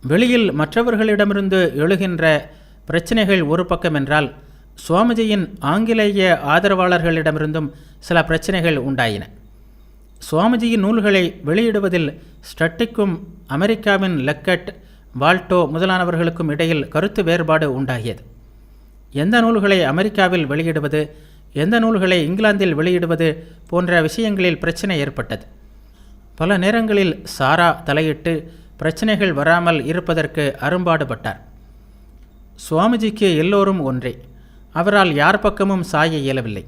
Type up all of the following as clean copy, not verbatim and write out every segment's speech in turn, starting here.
வெளியில் மற்றவர்களிடமிருந்து எழுகின்ற பிரச்சனைகள் ஒரு பக்கம் என்றால், சுவாமிஜியின் ஆங்கிலேய ஆதரவாளர்களிடமிருந்தும் சில பிரச்சனைகள் உண்டாயின. சுவாமிஜியின் நூல்களை வெளியிடுவதில் ஸ்டட்டிக்கும் அமெரிக்காவின் லெக்கட், வால்டோ முதலானவர்களுக்கும் இடையில் கருத்து வேறுபாடு உண்டாகியது. எந்த நூல்களை அமெரிக்காவில் வெளியிடுவது, எந்த நூல்களை இங்கிலாந்தில் வெளியிடுவது போன்ற விஷயங்களில் பிரச்சனை ஏற்பட்டது. பல நேரங்களில் சாரா தலையிட்டு பிரச்சனைகள் வராமல் இருப்பதற்கு அரும்பாடுபட்டார். சுவாமிஜிக்கு எல்லோரும் ஒன்றே, அவரால் யார் பக்கமும் சாய இயலவில்லை.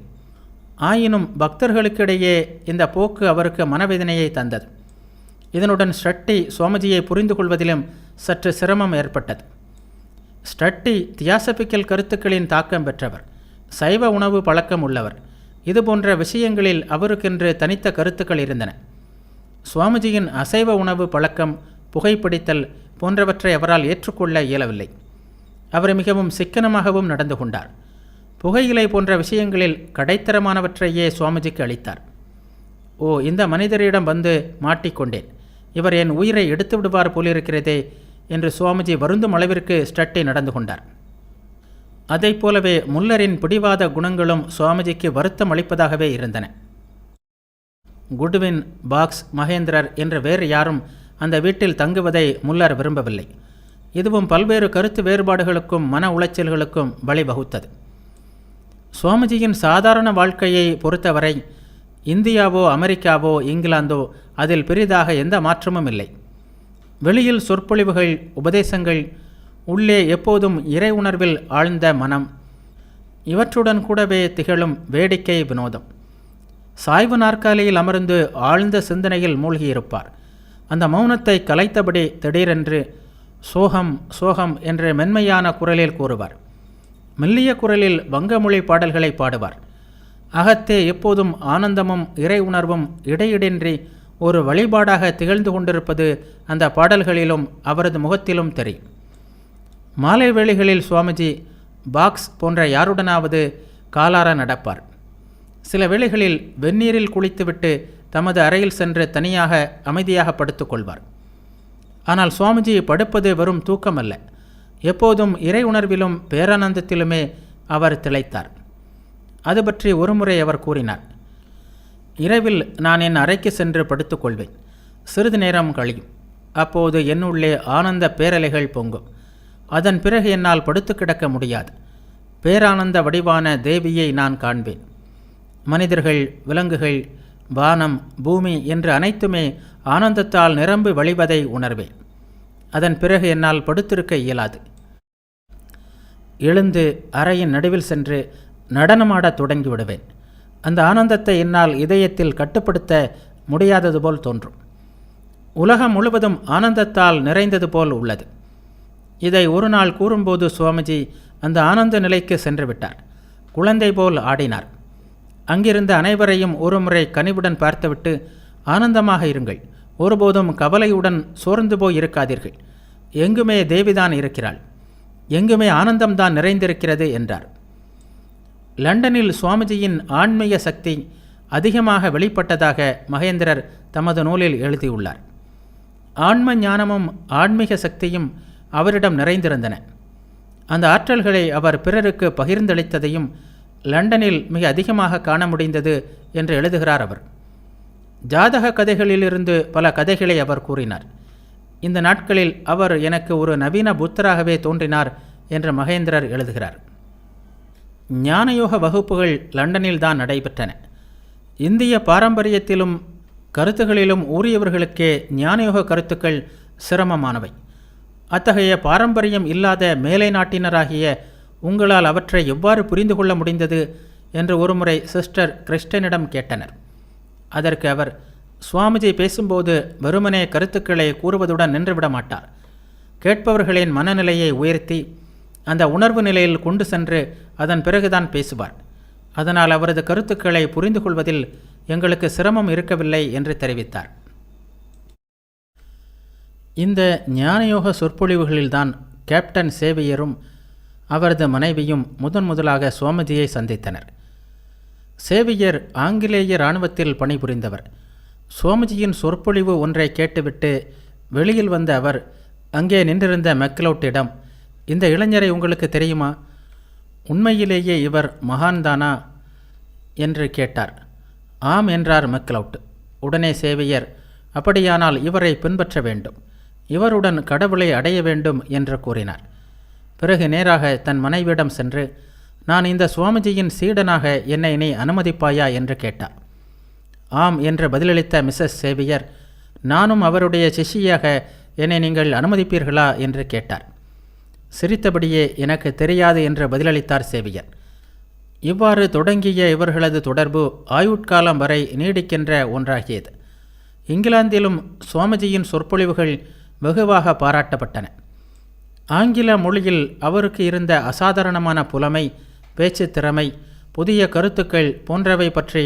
ஆயினும் பக்தர்களுக்கிடையே இந்த போக்கு அவருக்கு மனவேதனையை தந்தது. இதனுடன் ஸ்டட்டி சுவாமிஜியை புரிந்து கொள்வதிலும் சற்று சிரமம் ஏற்பட்டது. ஸ்டட்டி தியாசபிக்கல் கருத்துக்களின் தாக்கம் பெற்றவர், சைவ உணவு பழக்கம் உள்ளவர். இதுபோன்ற விஷயங்களில் அவருக்கென்று தனித்த கருத்துக்கள் இருந்தன. சுவாமிஜியின் அசைவ உணவு பழக்கம், புகைப்பிடித்தல் போன்றவற்றை அவரால் ஏற்றுக்கொள்ள இயலவில்லை. அவர் மிகவும் சிக்கனமாகவும் நடந்து கொண்டார். புகையிலை போன்ற விஷயங்களில் கடைத்தரமானவற்றையே சுவாமிஜிக்கு அளித்தார். இந்த மனிதரிடம் வந்து மாட்டிக்கொண்டேன், இவர் என் உயிரை எடுத்து விடுவார் போலிருக்கிறதே என்று சுவாமிஜி வருந்தும் அளவிற்கு ஸ்டட்டி நடந்து கொண்டார். அதை போலவே முல்லரின் பிடிவாத குணங்களும் சுவாமிஜிக்கு வருத்தம் அளிப்பதாகவே இருந்தன. குட்வின், பாக்ஸ், மகேந்திரர் என்று வேறு யாரும் அந்த வீட்டில் தங்குவதை முல்லர் விரும்பவில்லை. இதுவும் பல்வேறு கருத்து வேறுபாடுகளுக்கும் மன உளைச்சல்களுக்கும் வழிவகுத்தது. சுவாமிஜியின் சாதாரண வாழ்க்கையை பொறுத்தவரை இந்தியாவோ அமெரிக்காவோ இங்கிலாந்தோ அதில் பெரிதாக எந்த மாற்றமும் இல்லை. வெளியில் சொற்பொழிவுகள், உபதேசங்கள், உள்ளே எப்போதும் இறை உணர்வில் ஆழ்ந்த மனம், இவற்றுடன் கூடவே திகழும் வேடிக்கை, வினோதம். சாய்வு நாற்காலியில் அமர்ந்து ஆழ்ந்த சிந்தனையில் மூழ்கியிருப்பார். அந்த மௌனத்தை கலைத்தபடி திடீரென்று சோகம் சோகம் என்று மென்மையான குரலில் கூறுவார். மெல்லிய குரலில் வங்கமொழி பாடல்களை பாடுவார். அகத்தே எப்போதும் ஆனந்தமும் இறை உணர்வும் இடையிடின்றி ஒரு வழிபாடாக திகழ்ந்து கொண்டிருப்பது அந்த பாடல்களிலும் அவரது முகத்திலும் தெரியும். மாலை வேளைகளில் சுவாமிஜி பாக்ஸ் போன்ற யாருடனாவது காலார நடப்பார். சில வேளைகளில் வெந்நீரில் குளித்துவிட்டு தமது அறையில் சென்று தனியாக அமைதியாக படுத்துக்கொள்வார். ஆனால் சுவாமிஜி படுப்பது வெறும் தூக்கமல்ல, எப்போதும் இறை உணர்விலும் பேரானந்தத்திலுமே அவர் திளைத்தார். அது பற்றி ஒருமுறை அவர் கூறினார், இரவில் நான் என் அறைக்கு சென்று படுத்துக்கொள்வேன். சிறிது நேரம் கழியும். அப்போது என்னுள்ளே ஆனந்த பேரலைகள் பொங்கும். அதன் பிறகு என்னால் படுத்து கிடக்க முடியாது. பேரானந்த வடிவான தேவியை நான் காண்பேன். மனிதர்கள், விலங்குகள், வானம், பூமி என்று அனைத்துமே ஆனந்தத்தால் நிரம்பி வழிவதை உணர்வேன். அதன் பிறகு என்னால் படுத்திருக்க இயலாது. எழுந்து அறையின் நடுவில் சென்று நடனமாடத் தொடங்கிவிடுவேன். அந்த ஆனந்தத்தை என்னால் இதயத்தில் கட்டுப்படுத்த முடியாதது போல் தோன்றும். உலகம் முழுவதும் ஆனந்தத்தால் நிறைந்தது போல் உள்ளது. இதை ஒரு நாள் கூறும்போது சுவாமிஜி அந்த ஆனந்த நிலைக்கு சென்று விட்டார். குழந்தை போல் ஆடினார். அங்கிருந்த அனைவரையும் ஒருமுறை கனிவுடன் பார்த்துவிட்டு, ஆனந்தமாக இருங்கள், ஒருபோதும் கவலையுடன் சோர்ந்து போய் இருக்காதீர்கள், எங்குமே தேவிதான் இருக்கிறாள், எங்குமே ஆனந்தம்தான் நிறைந்திருக்கிறது என்றார். லண்டனில் சுவாமிஜியின் ஆன்மீக சக்தி அதிகமாக வெளிப்பட்டதாக மகேந்திரர் தமது நூலில் எழுதியுள்ளார். ஆன்ம ஞானமும் ஆன்மீக சக்தியும் அவரிடம் நிறைந்திருந்தன. அந்த ஆற்றல்களை அவர் பிறருக்கு பகிர்ந்தளித்ததையும் லண்டனில் மிக அதிகமாக காண முடிந்தது என்று எழுதுகிறார் அவர். ஜாதக கதைகளிலிருந்து பல கதைகளை அவர் கூறினார். இந்த நாட்களில் அவர் எனக்கு ஒரு நவீன புத்தராகவே தோன்றினார் என்று மகேந்திரர் எழுதுகிறார். ஞானயோக வகுப்புகள் லண்டனில் தான் நடைபெற்றன. இந்திய பாரம்பரியத்திலும் கருத்துகளிலும் ஊறியவர்களுக்கே ஞானயோக கருத்துக்கள் சிரமமானவை. அத்தகைய பாரம்பரியம் இல்லாத மேலை நாட்டினராகிய உங்களால் அவற்றை எவ்வாறு புரிந்து கொள்ள முடிந்தது என்று ஒருமுறை சிஸ்டர் கிறிஸ்டனிடம் கேட்டனர். அதற்கு அவர், சுவாமிஜி பேசும்போது வெறுமனே கருத்துக்களை கூறுவதுடன் நின்றுவிட மாட்டார். கேட்பவர்களின் மனநிலையை உயர்த்தி அந்த உணர்வு நிலையில் கொண்டு சென்று அதன் பிறகுதான் பேசுவார். அதனால் அவரது கருத்துக்களை புரிந்து கொள்வதில் எங்களுக்கு சிரமம் இருக்கவில்லை என்று தெரிவித்தார். இந்த ஞானயோக சொற்பொழிவுகளில்தான் கேப்டன் சேவியரும் அவரது மனைவியும் முதலாக சுவாமிஜியை சந்தித்தனர். சேவியர் ஆங்கிலேய இராணுவத்தில் பணிபுரிந்தவர். சுவாமிஜியின் சொற்பொழிவு ஒன்றை கேட்டுவிட்டு வெளியில் வந்த அவர் அங்கே நின்றிருந்த மெக்லவுட்டிடம், இந்த இளைஞரை உங்களுக்கு தெரியுமா? உண்மையிலேயே இவர் மகான்தானா என்று கேட்டார். ஆம் என்றார் மெக்லவுட். உடனே சேவியர், அப்படியானால் இவரை பின்பற்ற வேண்டும், இவருடன் கடவுளை அடைய வேண்டும் என்று கூறினார். பிறகு நேராக தன் மனைவியிடம் சென்று, நான் இந்த சுவாமிஜியின் சீடனாக என்னை நீ அனுமதிப்பாயா என்று கேட்டார். ஆம் என்று பதிலளித்த மிஸ்ஸஸ் சேவியர், நானும் அவருடைய சிஷ்யாக என்னை நீங்கள் அனுமதிப்பீர்களா என்று கேட்டார். சிரித்தபடியே எனக்கு தெரியாது என்று பதிலளித்தார் சேவியர். இவ்வாறு தொடங்கிய இவர்களது தொடர்பு ஆயுட்காலம் வரை நீடிக்கின்ற ஒன்றாகியது. இங்கிலாந்திலும் சுவாமிஜியின் சொற்பொழிவுகள் வெகுவாக பாராட்டப்பட்டன. ஆங்கில மொழியில் அவருக்கு இருந்த அசாதாரணமான புலமை, பேச்சு திறமை, புதிய கருத்துக்கள் போன்றவை பற்றி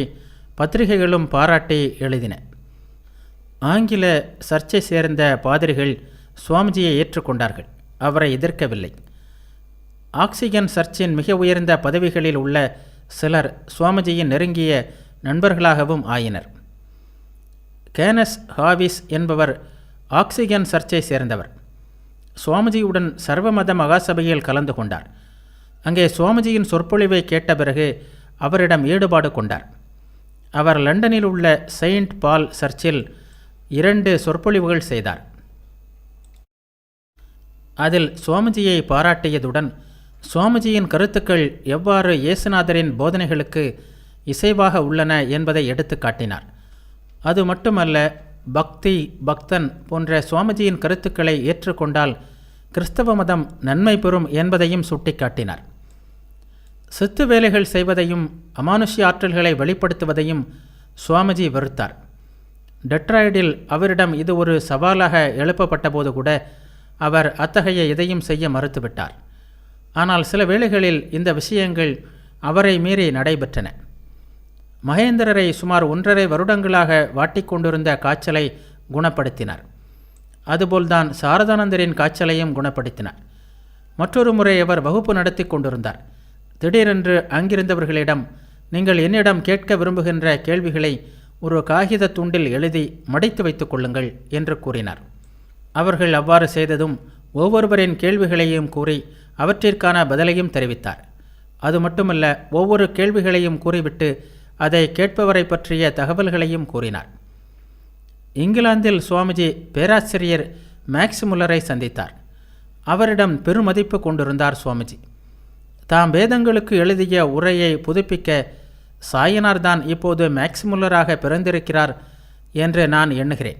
பத்திரிகைகளும் பாராட்டி எழுதின. ஆங்கில சர்ச்சை சேர்ந்த பாதிரிகள் சுவாமிஜியை ஏற்றுக்கொண்டார்கள், அவரை எதிர்க்கவில்லை. ஆக்சிகன் சர்ச்சின் மிக உயர்ந்த பதவிகளில் உள்ள சிலர் சுவாமிஜியின் நெருங்கிய நண்பர்களாகவும் ஆயினர். கேனஸ் ஹாவிஸ் என்பவர் ஆக்சிகன் சர்ச்சை சேர்ந்தவர். சுவாமிஜியுடன் சர்வமத மகாசபையில் கலந்து கொண்டார். அங்கே சுவாமிஜியின் சொற்பொழிவை கேட்ட பிறகு அவரிடம் ஈடுபாடு கொண்டார். அவர் லண்டனில் உள்ள செயின்ட் பால் சர்ச்சில் 2 சொற்பொழிவுகள் செய்தார். அதில் சுவாமிஜியை பாராட்டியதுடன் சுவாமிஜியின் கருத்துக்கள் எவ்வாறு இயேசுநாதரின் போதனைகளுக்கு இசைவாக உள்ளன என்பதை எடுத்து காட்டினார். அது மட்டுமல்ல, பக்தி, பக்தன் போன்ற சுவாமிஜியின் கருத்துக்களை ஏற்றுக்கொண்டால் கிறிஸ்தவ மதம் நன்மை பெறும் என்பதையும் சுட்டிக்காட்டினார். சித்து வேலைகள் செய்வதையும் அமானுஷ்ய ஆற்றல்களை வெளிப்படுத்துவதையும் சுவாமிஜி வெறுத்தார். டெட்ராய்டில் அவரிடம் இது ஒரு சவாலாக எழுப்பப்பட்ட போது கூட அவர் அத்தகைய எதையும் செய்ய மறுத்துவிட்டார். ஆனால் சில வேளைகளில் இந்த விஷயங்கள் அவரை மீறி நடைபெற்றன. மகேந்திரரை சுமார் 1.5 வருடங்களாக வாட்டிக்கொண்டிருந்த காய்ச்சலை குணப்படுத்தினார். அதுபோல்தான் சாரதானந்தரின் காய்ச்சலையும் குணப்படுத்தினார். மற்றொரு முறை அவர் வகுப்பு நடத்தி கொண்டிருந்தார். திடீரென்று அங்கிருந்தவர்களிடம், நீங்கள் என்னிடம் கேட்க விரும்புகின்ற கேள்விகளை ஒரு காகித துண்டில் எழுதி மடித்து வைத்துக் கொள்ளுங்கள் என்று கூறினார். அவர்கள் அவ்வாறு செய்ததும் ஒவ்வொருவரின் கேள்விகளையும் கூறி அவற்றிற்கான பதிலையும் தெரிவித்தார். அது மட்டுமல்ல, ஒவ்வொரு கேள்விகளையும் கூறிவிட்டு அதை கேட்பவரை பற்றிய தகவல்களையும் கூறினார். இங்கிலாந்தில் சுவாமிஜி பேராசிரியர் மேக்ஸ் முல்லரை சந்தித்தார். அவரிடம் பெருமதிப்பு கொண்டிருந்தார் சுவாமிஜி. தாம் வேதங்களுக்கு எழுதிய உரையை புதுப்பிக்க சாயனார் தான் இப்போது மேக்ஸ் முல்லராக பிறந்திருக்கிறார் என்று நான் எண்ணுகிறேன்.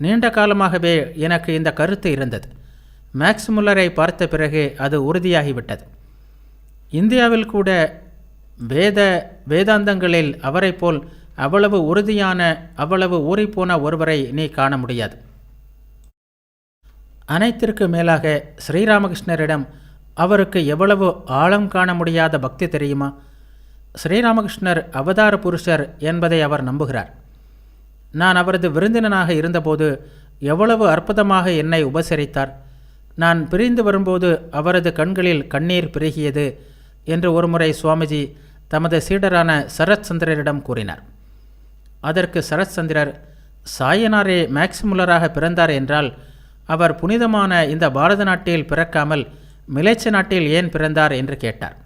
நீண்ட காலமாகவே எனக்கு இந்த கருத்து இருந்தது. மேக்ஸ் முல்லரை பார்த்த பிறகு அது உறுதியாகிவிட்டது. இந்தியாவில் கூட வேதாந்தங்களில் அவரை போல் அவ்வளவு உறுதியான, அவ்வளவு ஊறிப்போன ஒருவரை நீ காண முடியாது. அனைத்திற்கு மேலாக ஸ்ரீராமகிருஷ்ணரிடம் அவருக்கு எவ்வளவு ஆழம் காண முடியாத பக்தி தெரியுமா? ஸ்ரீராமகிருஷ்ணர் அவதார புருஷர் என்பதை அவர் நம்புகிறார். நான் அவரது விருந்தினனாக இருந்தபோது எவ்வளவு அற்புதமாக என்னை உபசரித்தார். நான் பிரிந்து வரும்போது அவரது கண்களில் கண்ணீர் பெருகியது என்று ஒருமுறை சுவாமிஜி தமது சீடரான சரத்சந்திரரிடம் கூறினார். அதற்கு சரத்சந்திரர், சாயனாரே மேக்ஸ் முல்லராக பிறந்தார் என்றால் அவர் புனிதமான இந்த பாரத நாட்டில் பிறக்காமல் மிலேச்ச நாட்டில் ஏன் பிறந்தார் என்று கேட்டார்.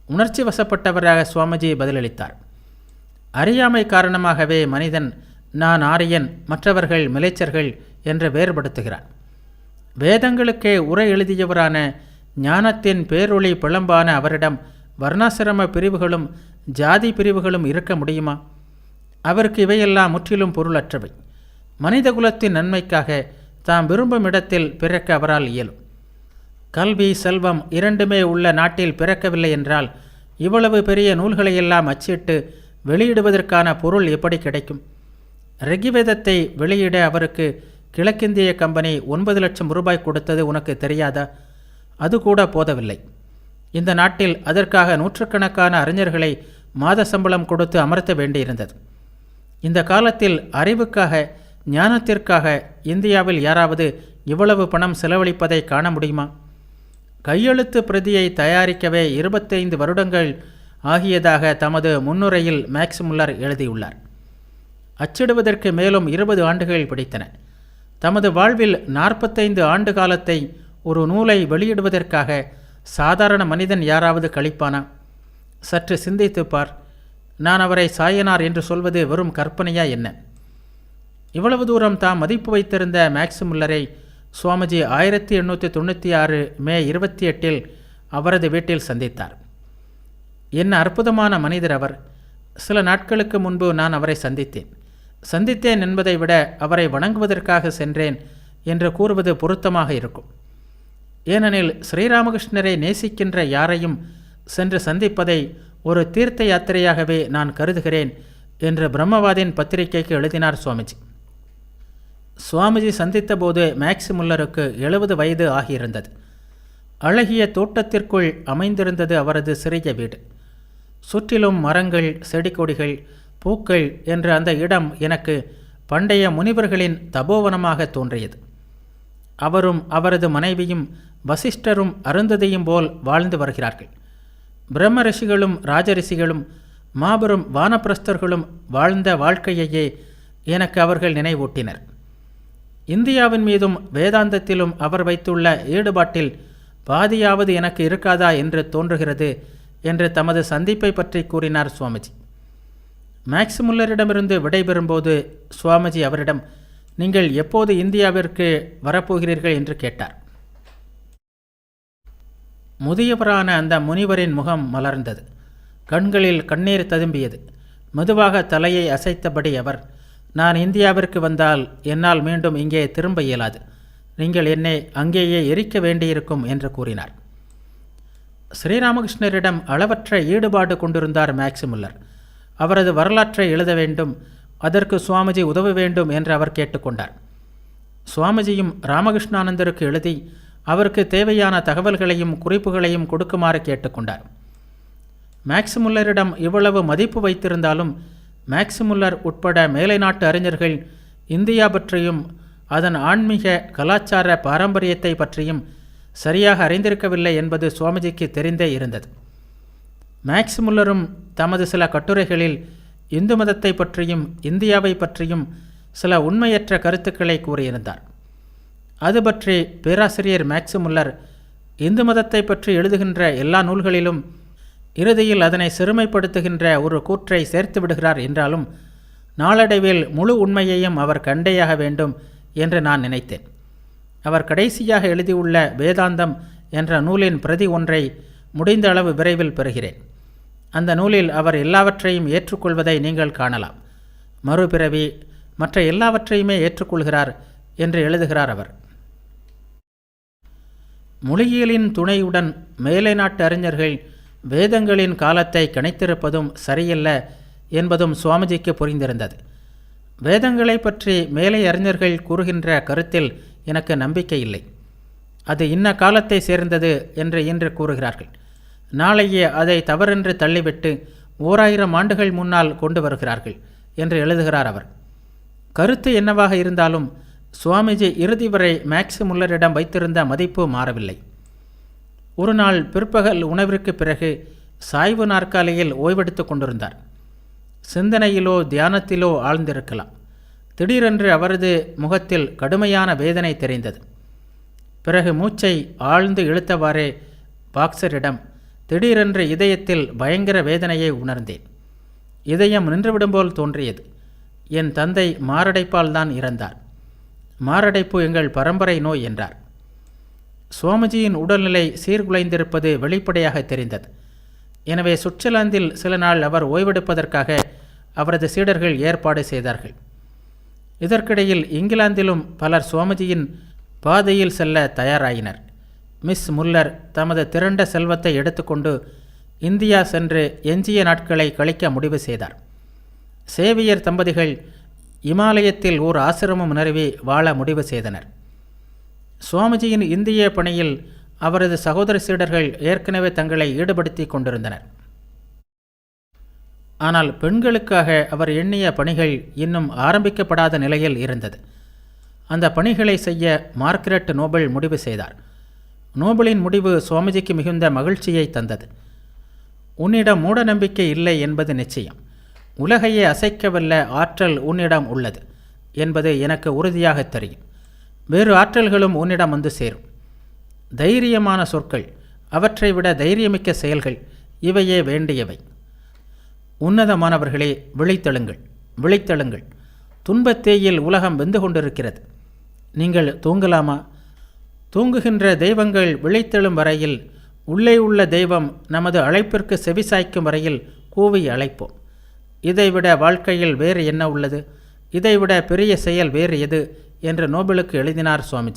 உணர்ச்சி வசப்பட்டவராக சுவாமிஜி பதிலளித்தார். அறியாமை காரணமாகவே மனிதன் நான் ஆரியன், மற்றவர்கள் மிலேச்சர்கள் என்று வேறுபடுத்துகிறான். வேதங்களுக்கே உரை எழுதியவரான ஞானத்தின் பேரொளி பிளம்பான அவரிடம் வர்ணாசிரம பிரிவுகளும் ஜாதி பிரிவுகளும் இருக்க முடியுமா? அவருக்கு இவையெல்லாம் முற்றிலும் பொருளற்றவை. மனித குலத்தின் நன்மைக்காக தாம் விரும்பும் இடத்தில் பிறக்க அவரால் இயலும். கல்வி, செல்வம் இரண்டுமே உள்ள நாட்டில் பிறக்கவில்லை என்றால் இவ்வளவு பெரிய நூல்களையெல்லாம் அச்சிட்டு வெளியிடுவதற்கான பொருள் எப்படி கிடைக்கும்? ரிக்வேதத்தை வெளியிட அவருக்கு கிழக்கிந்திய கம்பெனி 9 லட்சம் ரூபாய் கொடுத்தது உனக்கு தெரியாதா? அது கூட போதவில்லை. இந்த நாட்டில் அதற்காக நூற்றுக்கணக்கான அறிஞர்களை மாத சம்பளம் கொடுத்து அமர்த்த வேண்டியிருந்தது. இந்த காலத்தில் அறிவுக்காக, ஞானத்திற்காக இந்தியாவில் யாராவது இவ்வளவு பணம் செலவழிப்பதை காண முடியுமா? கையெழுத்து பிரதியை தயாரிக்கவே 25 வருடங்கள் ஆகியதாக தமது முன்னுரையில் மேக்ஸ் முல்லர் எழுதியுள்ளார். அச்சிடுவதற்கு மேலும் 20 ஆண்டுகள் பிடித்தன. தமது வாழ்வில் 45 ஆண்டு காலத்தை ஒரு நூலை வெளியிடுவதற்காக சாதாரண மனிதன் யாராவது கழிப்பானா? சற்று சிந்தித்துப்பார். நான் அவரை சாயனார் என்று சொல்வது வெறும் கற்பனையா என்ன? இவ்வளவு தூரம் தாம் மதிப்பு வைத்திருந்த மேக்ஸ் முல்லரை சுவாமிஜி 1896 மே 28 அவரது வீட்டில் சந்தித்தார். என்ன அற்புதமான மனிதர் அவர்! சில நாட்களுக்கு முன்பு நான் அவரை சந்தித்தேன் என்பதை விட அவரை வணங்குவதற்காக சென்றேன் என்று கூறுவது பொருத்தமாக இருக்கும். ஏனெனில் ஸ்ரீராமகிருஷ்ணரை நேசிக்கின்ற யாரையும் சென்று சந்திப்பதை ஒரு தீர்த்த யாத்திரையாகவே நான் கருதுகிறேன் என்று பிரம்மவாதின் பத்திரிகைக்கு எழுதினார் சுவாமிஜி. சுவாமிஜி சந்தித்த போது மேக்ஸ் முல்லருக்கு 70 வயது ஆகியிருந்தது. அழகிய தோட்டத்திற்குள் அமைந்திருந்தது அவரது சிறிய வீடு. சுற்றிலும் மரங்கள், செடி கொடிகள், பூக்கள் என்ற அந்த இடம் எனக்கு பண்டைய முனிவர்களின் தபோவனமாக தோன்றியது. அவரும் அவரது மனைவியும் வசிஷ்டரும் அருந்ததியும் போல் வாழ்ந்து வருகிறார்கள். பிரம்ம ரிஷிகளும் ராஜரிஷிகளும் மாபெரும் வானப்பிரஸ்தர்களும் வாழ்ந்த வாழ்க்கையையே எனக்கு அவர்கள் நினைவூட்டினர். இந்தியாவின் மீதும் வேதாந்தத்திலும் அவர் வைத்துள்ள ஈடுபாட்டில் பாதியாவது எனக்கு இருக்காதா என்று தோன்றுகிறது என்று தமது சந்திப்பை பற்றி கூறினார் சுவாமிஜி. மேக்ஸ் முல்லரிடமிருந்து விடைபெறும்போது சுவாமிஜி அவரிடம், நீங்கள் எப்போது இந்தியாவிற்கு வரப்போகிறீர்கள் என்று கேட்டார். முதியவரான அந்த முனிவரின் முகம் மலர்ந்தது. கண்களில் கண்ணீர் ததும்பியது. மெதுவாக தலையை அசைத்தபடி அவர், நான் இந்தியாவிற்கு வந்தால் என்னால் மீண்டும் இங்கே திரும்ப இயலாது. நீங்கள் என்னை அங்கேயே எரிக்க வேண்டியிருக்கும் என்று கூறினார். ஸ்ரீராமகிருஷ்ணரிடம் அளவற்ற ஈடுபாடு கொண்டிருந்தார் மேக்ஸ் முல்லர். அவரது வரலாற்றை எழுத வேண்டும், அதற்கு சுவாமிஜி உதவ வேண்டும் என்று அவர் கேட்டுக்கொண்டார். சுவாமிஜியும் ராமகிருஷ்ணானந்தருக்கு எழுதி அவருக்கு தேவையான தகவல்களையும் குறிப்புகளையும் கொடுக்குமாறு கேட்டுக்கொண்டார். மேக்ஸ் முல்லரிடம் இவ்வளவு மதிப்பு வைத்திருந்தாலும் மேக்ஸ் முல்லர் உட்பட மேலை நாட்டு அறிஞர்கள் இந்தியா பற்றியும் அதன் ஆன்மீக கலாச்சார பாரம்பரியத்தை பற்றியும் சரியாக அறிந்திருக்கவில்லை என்பது சுவாமிஜிக்கு தெரிந்தே இருந்தது. மேக்ஸ் முல்லரும் தமது சில கட்டுரைகளில் இந்து மதத்தை பற்றியும் இந்தியாவை பற்றியும் சில உண்மையற்ற கருத்துக்களை கூறியிருந்தார். அது பற்றி பேராசிரியர் மேக்ஸ் முல்லர் இந்து மதத்தை பற்றி எழுதுகின்ற எல்லா நூல்களிலும் இறுதியில் அதனை சிறுமைப்படுத்துகின்ற ஒரு கூற்றை சேர்த்து விடுகிறார் என்றாலும் நாளடைவில் முழு உண்மையையும் அவர் கண்டேயாக வேண்டும் என்று நான் நினைத்தேன். அவர் கடைசியாக எழுதியுள்ள வேதாந்தம் என்ற நூலின் பிரதி ஒன்றை முடிந்த அளவு விரைவில் பெறுகிறேன். அந்த நூலில் அவர் எல்லாவற்றையும் ஏற்றுக்கொள்வதை நீங்கள் காணலாம். மறுபிறவி மற்ற எல்லாவற்றையுமே ஏற்றுக்கொள்கிறார் என்று எழுதுகிறார் அவர். மொழியியலின் துணையுடன் மேலை நாட்டு அறிஞர்கள் வேதங்களின் காலத்தை கணித்திருப்பதும் சரியல்ல என்பதும் சுவாமிஜிக்கு புரிந்திருந்தது. வேதங்களை பற்றி மேலை அறிஞர்கள் கூறுகின்ற கருத்தில் எனக்கு நம்பிக்கை இல்லை. அது இன்ன காலத்தை சேர்ந்தது என்று இன்று கூறுகிறார்கள். நாளையே அதை தவறென்று தள்ளிவிட்டு 1000 ஆண்டுகள் முன்னால் கொண்டு வருகிறார்கள் என்று எழுதுகிறார் அவர். கருத்து என்னவாக இருந்தாலும் சுவாமிஜி இறுதி வரை மேக்ஸ் முல்லரிடம் வைத்திருந்த மதிப்பு மாறவில்லை. ஒரு நாள் பிற்பகல் உணவிற்கு பிறகு சாய்வு நாற்காலியில் ஓய்வெடுத்து கொண்டிருந்தார். சிந்தனையிலோ தியானத்திலோ ஆழ்ந்திருக்கலாம். திடீரென்று அவரது முகத்தில் கடுமையான வேதனை தெரிந்தது. பிறகு மூச்சை ஆழ்ந்து இழுத்தவாறே பாக்ஸரிடம், திடீரென்று இதயத்தில் பயங்கர வேதனையை உணர்ந்தேன். இதயம் நின்றுவிடும் போல் தோன்றியது. என் தந்தை மாரடைப்பால் தான் இறந்தார். மாரடைப்பு எங்கள் பரம்பரை நோய் என்றார். சுவாமிஜியின் உடல்நிலை சீர்குலைந்திருப்பது வெளிப்படையாக தெரிந்தது. எனவே சுவிட்சர்லாந்தில் சில நாள் அவர் ஓய்வெடுப்பதற்காக அவரது சீடர்கள் ஏற்பாடு செய்தார்கள். இதற்கிடையில் இங்கிலாந்திலும் பலர் சுவாமிஜியின் பாதையில் செல்ல தயாராயினர். மிஸ் முல்லர் தமது திரண்ட செல்வத்தை எடுத்துக்கொண்டு இந்தியா சென்று எஞ்சிய நாட்களை கழிக்க முடிவு செய்தார். சேவியர் தம்பதிகள் இமாலயத்தில் ஓர் ஆசிரமம் நிறுவி வாழ முடிவு செய்தனர். சுவாமிஜியின் இந்திய பணியில் அவரது சகோதர சீடர்கள் ஏற்கனவே தங்களை ஈடுபடுத்தி கொண்டிருந்தனர். ஆனால் பெண்களுக்காக அவர் எண்ணிய பணிகள் இன்னும் ஆரம்பிக்கப்படாத நிலையில் இருந்தது. அந்த பணிகளை செய்ய மார்கரெட் நோபல் முடிவு செய்தார். நோபலின் முடிவு சுவாமிஜிக்கு மிகுந்த மகிழ்ச்சியை தந்தது. உன்னிடம் மூட நம்பிக்கை இல்லை என்பது நிச்சயம். உலகையே அசைக்கவல்ல ஆற்றல் உன்னிடம் உள்ளது என்பது எனக்கு உறுதியாக தெரியும். வேறு ஆற்றல்களும் உன்னிடம் வந்து சேரும். தைரியமான சொற்கள், அவற்றை விட தைரியமிக்க செயல்கள், இவையே வேண்டியவை. உன்னதமானவர்களே, விழித்தெழுங்கள், விழித்தெழுங்கள். துன்பத்தேயில் உலகம் வெந்து கொண்டிருக்கிறது. நீங்கள் தூங்கலாமா? தூங்குகின்ற தெய்வங்கள் விழித்தெழும் வரையில், உள்ளே உள்ள தெய்வம் நமது அழைப்பிற்கு செவிசாய்க்கும் வரையில் கூவி அழைப்போம். இதைவிட வாழ்க்கையில் வேறு என்ன உள்ளது? இதைவிட பெரிய செயல் வேறு எது என்று நோபலுக்கு எழுதினார் சுவாமிஜி.